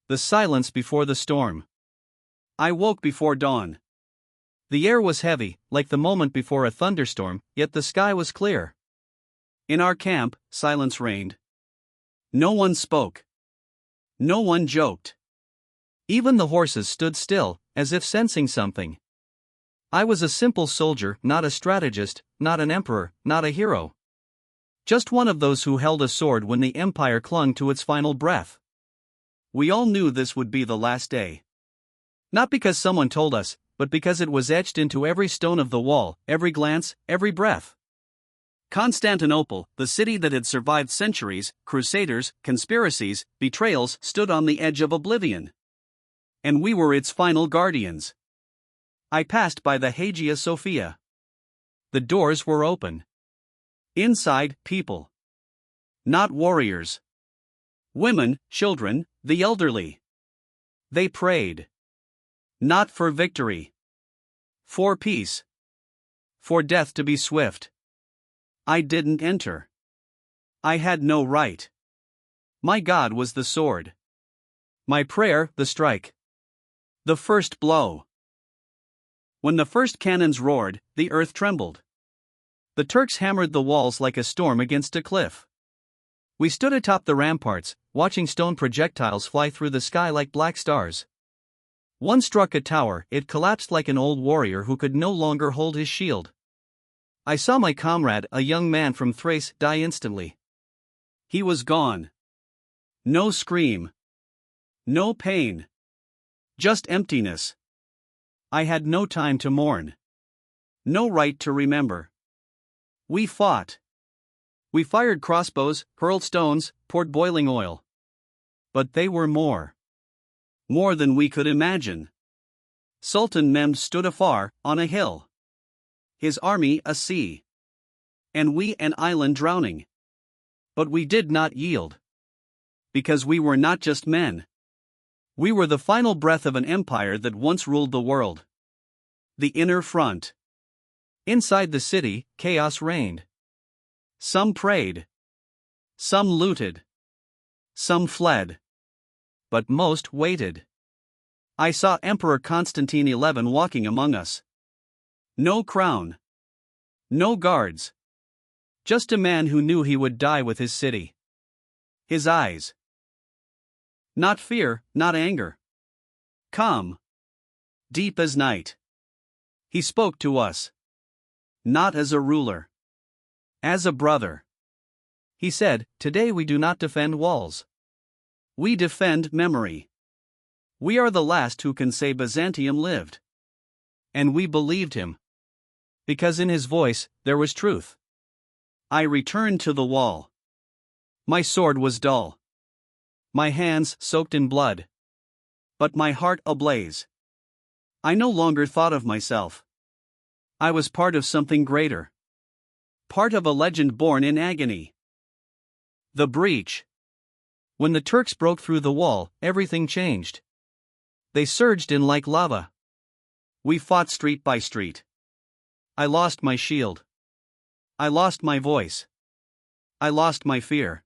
The silence before the storm. I woke before dawn. The air was heavy, like the moment before a thunderstorm, yet the sky was clear. In our camp, silence reigned. No one spoke. No one joked. Even the horses stood still, as if sensing something. I was a simple soldier, not a strategist, not an emperor, not a hero. Just one of those who held a sword when the empire clung to its final breath. We all knew this would be the last day. Not because someone told us, but because it was etched into every stone of the wall, every glance, every breath. Constantinople, the city that had survived centuries, crusaders, conspiracies, betrayals, stood on the edge of oblivion. And we were its final guardians. I passed by the Hagia Sophia. The doors were open. Inside, people. Not warriors. Women, children, the elderly. They prayed. Not for victory. For peace. For death to be swift. I didn't enter. I had no right. My God was the sword. My prayer, the strike. The first blow. When the first cannons roared, the earth trembled. The Turks hammered the walls like a storm against a cliff. We stood atop the ramparts, watching stone projectiles fly through the sky like black stars. One struck a tower, it collapsed like an old warrior who could no longer hold his shield. I saw my comrade, a young man from Thrace, die instantly. He was gone. No scream. No pain. Just emptiness. I had no time to mourn. No right to remember. We fought. We fired crossbows, hurled stones, poured boiling oil. But they were more. More than we could imagine. Sultan Mehmed stood afar, on a hill. His army a sea. And we an island drowning. But we did not yield. Because we were not just men. We were the final breath of an empire that once ruled the world. The inner front. Inside the city, chaos reigned. Some prayed. Some looted. Some fled. But most waited. I saw Emperor Constantine XI walking among us. No crown. No guards. Just a man who knew he would die with his city. His eyes. Not fear, not anger. Calm. Deep as night. He spoke to us. Not as a ruler. As a brother. He said, "Today we do not defend walls. We defend memory. We are the last who can say Byzantium lived." And we believed him. Because in his voice, there was truth. I returned to the wall. My sword was dull. My hands soaked in blood. But my heart ablaze. I no longer thought of myself. I was part of something greater. Part of a legend born in agony. The breach. When the Turks broke through the wall, everything changed. They surged in like lava. We fought street by street. I lost my shield. I lost my voice. I lost my fear.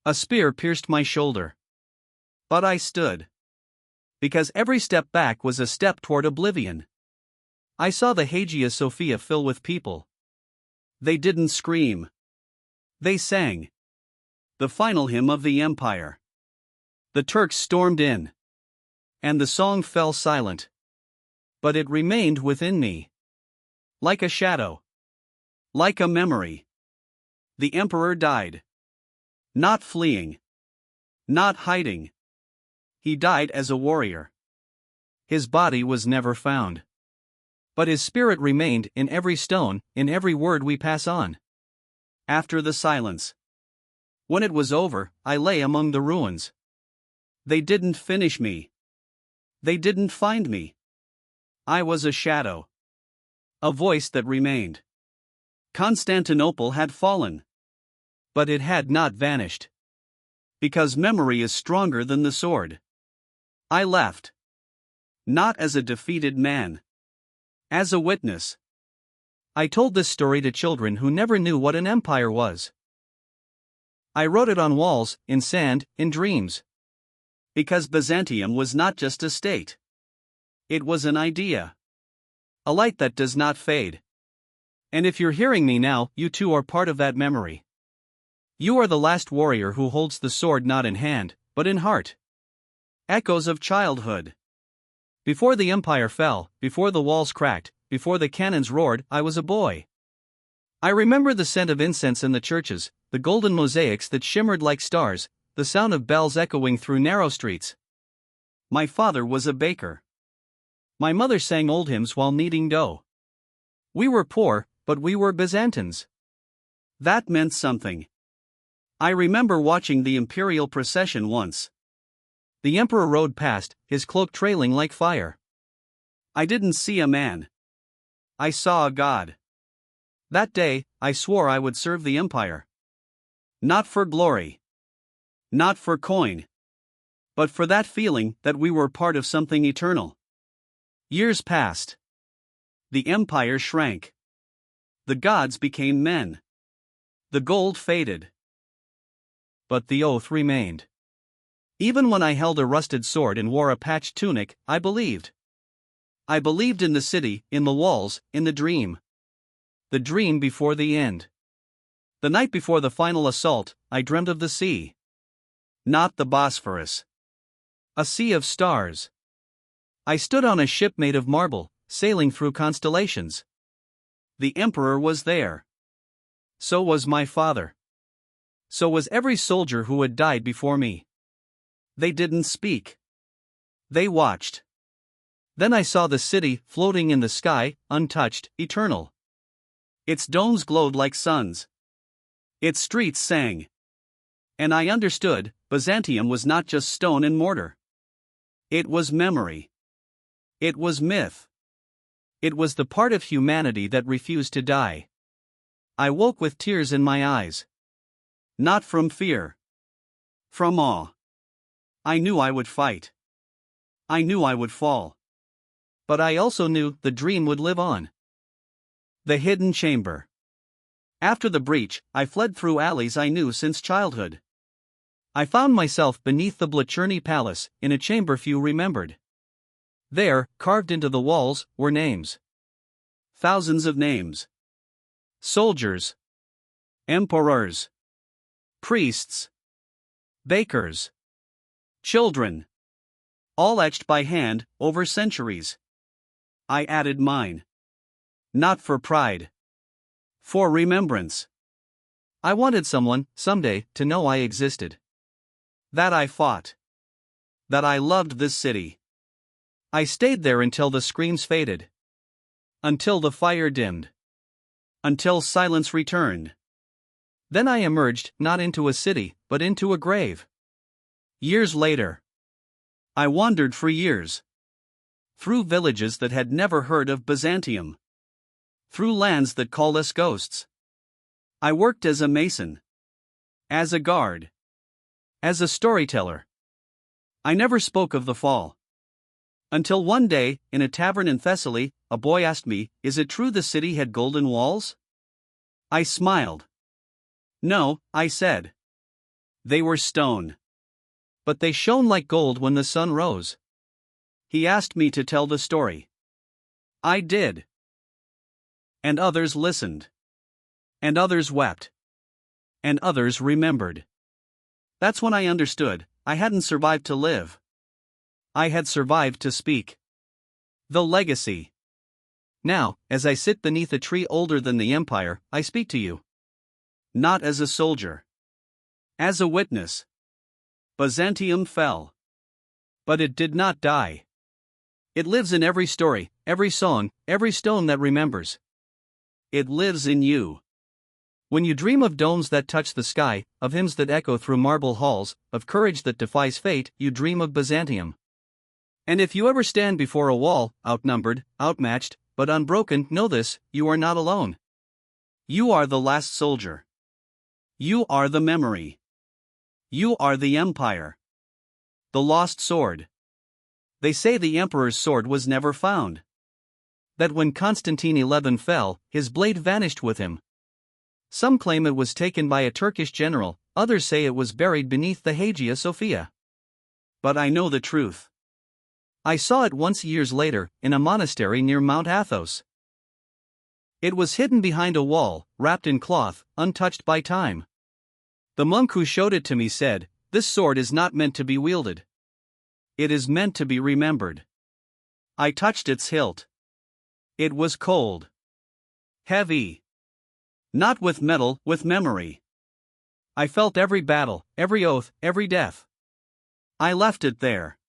A spear pierced my shoulder. But I stood. Because every step back was a step toward oblivion. I saw the Hagia Sophia fill with people. They didn't scream. They sang. The final hymn of the empire. The Turks stormed in. And the song fell silent. But it remained within me. Like a shadow. Like a memory. The emperor died. Not fleeing. Not hiding. He died as a warrior. His body was never found. But his spirit remained in every stone, in every word we pass on. After the silence. When it was over, I lay among the ruins. They didn't finish me. They didn't find me. I was a shadow. A voice that remained. Constantinople had fallen. But it had not vanished. Because memory is stronger than the sword. I left. Not as a defeated man. As a witness. I told this story to children who never knew what an empire was. I wrote it on walls, in sand, in dreams. Because Byzantium was not just a state. It was an idea. A light that does not fade. And if you're hearing me now, you too are part of that memory. You are the last warrior who holds the sword not in hand, but in heart. Echoes of childhood. Before the empire fell, before the walls cracked, before the cannons roared, I was a boy. I remember the scent of incense in the churches, the golden mosaics that shimmered like stars, the sound of bells echoing through narrow streets. My father was a baker. My mother sang old hymns while kneading dough. We were poor, but we were Byzantines. That meant something. I remember watching the imperial procession once. The emperor rode past, his cloak trailing like fire. I didn't see a man. I saw a god. That day, I swore I would serve the empire. Not for glory. Not for coin. But for that feeling that we were part of something eternal. Years passed. The empire shrank. The gods became men. The gold faded. But the oath remained. Even when I held a rusted sword and wore a patched tunic, I believed. I believed in the city, in the walls, in the dream. The dream before the end. The night before the final assault, I dreamt of the sea. Not the Bosphorus. A sea of stars. I stood on a ship made of marble, sailing through constellations. The emperor was there. So was my father. So was every soldier who had died before me. They didn't speak. They watched. Then I saw the city floating in the sky, untouched, eternal. Its domes glowed like suns. Its streets sang. And I understood, Byzantium was not just stone and mortar. It was memory. It was myth. It was the part of humanity that refused to die. I woke with tears in my eyes. Not from fear. From awe. I knew I would fight. I knew I would fall. But I also knew the dream would live on. The hidden chamber. After the breach, I fled through alleys I knew since childhood. I found myself beneath the Blachurny Palace, in a chamber few remembered. There, carved into the walls, were names. Thousands of names. Soldiers. Emperors. Priests. Bakers. Children. All etched by hand, over centuries. I added mine. Not for pride. For remembrance. I wanted someone, someday, to know I existed. That I fought. That I loved this city. I stayed there until the screams faded. Until the fire dimmed. Until silence returned. Then I emerged, not into a city, but into a grave. Years later. I wandered for years. Through villages that had never heard of Byzantium. Through lands that called us ghosts. I worked as a mason. As a guard. As a storyteller. I never spoke of the fall. Until one day, in a tavern in Thessaly, a boy asked me, "Is it true the city had golden walls?" I smiled. "No," I said. "They were stone. But they shone like gold when the sun rose." He asked me to tell the story. I did. And others listened. And others wept. And others remembered. That's when I understood, I hadn't survived to live. I had survived to speak. The legacy. Now, as I sit beneath a tree older than the empire, I speak to you. Not as a soldier. As a witness. Byzantium fell. But it did not die. It lives in every story, every song, every stone that remembers. It lives in you. When you dream of domes that touch the sky, of hymns that echo through marble halls, of courage that defies fate, you dream of Byzantium. And if you ever stand before a wall, outnumbered, outmatched, but unbroken, know this, you are not alone. You are the last soldier. You are the memory. You are the empire. The lost sword. They say the emperor's sword was never found. That when Constantine XI fell, his blade vanished with him. Some claim it was taken by a Turkish general, others say it was buried beneath the Hagia Sophia. but I know the truth. I saw it once years later, in a monastery near Mount Athos. It was hidden behind a wall, wrapped in cloth, untouched by time. The monk who showed it to me said, "This sword is not meant to be wielded. It is meant to be remembered." I touched its hilt. It was cold. Heavy. Not with metal, with memory. I felt every battle, every oath, every death. I left it there.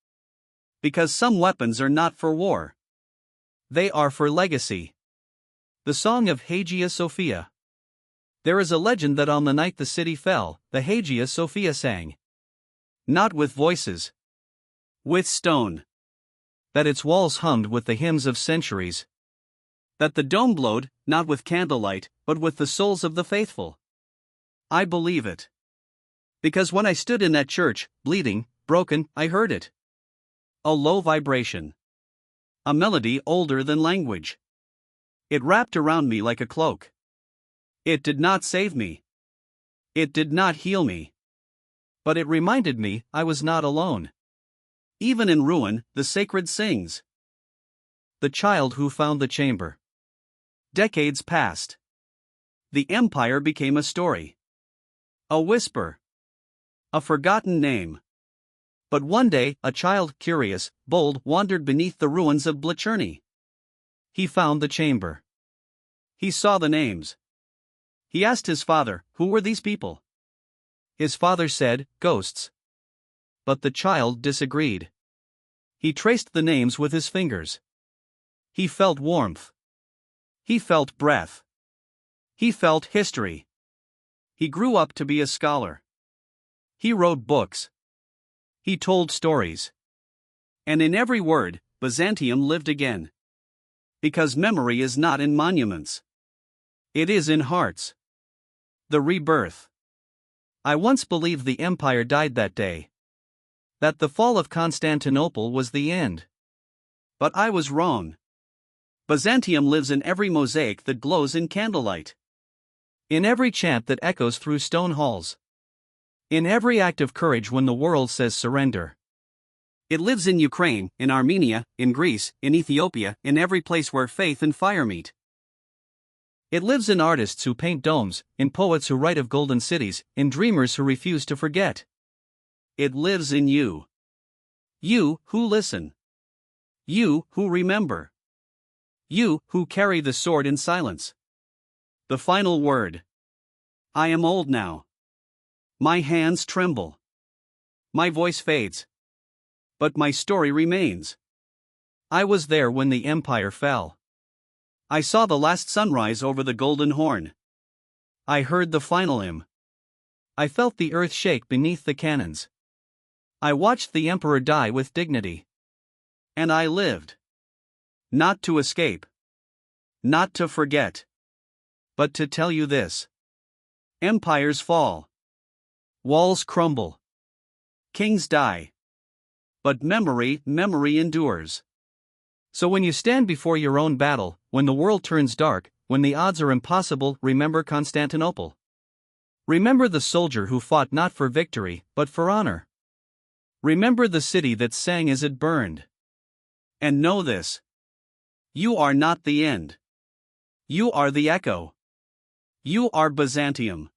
Because some weapons are not for war. They are for legacy. The Song of Hagia Sophia. There is a legend that on the night the city fell, the Hagia Sophia sang. Not with voices. With stone. That its walls hummed with the hymns of centuries. That the dome glowed, not with candlelight, but with the souls of the faithful. I believe it. Because when I stood in that church, bleeding, broken, I heard it. A low vibration. A melody older than language. It wrapped around me like a cloak. It did not save me. It did not heal me. But it reminded me I was not alone. Even in ruin, the sacred sings. The child who found the chamber. Decades passed. The empire became a story. A whisper. A forgotten name. But one day, a child, curious, bold, wandered beneath the ruins of Blicherny. He found the chamber. He saw the names. He asked his father, "Who were these people?" His father said, "Ghosts." But the child disagreed. He traced the names with his fingers. He felt warmth. He felt breath. He felt history. He grew up to be a scholar. He wrote books. He told stories. And in every word, Byzantium lived again. Because memory is not in monuments. It is in hearts. The rebirth. I once believed the empire died that day. That the fall of Constantinople was the end. But I was wrong. Byzantium lives in every mosaic that glows in candlelight. In every chant that echoes through stone halls. In every act of courage when the world says surrender. It lives in Ukraine, in Armenia, in Greece, in Ethiopia, in every place where faith and fire meet. It lives in artists who paint domes, in poets who write of golden cities, in dreamers who refuse to forget. It lives in you. You who listen. You who remember. You who carry the sword in silence. The final word. I am old now. My hands tremble. My voice fades. But my story remains. I was there when the empire fell. I saw the last sunrise over the Golden Horn. I heard the final hymn. I felt the earth shake beneath the cannons. I watched the emperor die with dignity. And I lived. Not to escape. Not to forget. But to tell you this. Empires fall. Walls crumble. Kings die. But memory endures. So when you stand before your own battle, when the world turns dark, when the odds are impossible, remember Constantinople. Remember the soldier who fought not for victory, but for honor. Remember the city that sang as it burned. And know this. You are not the end. You are the echo. You are Byzantium.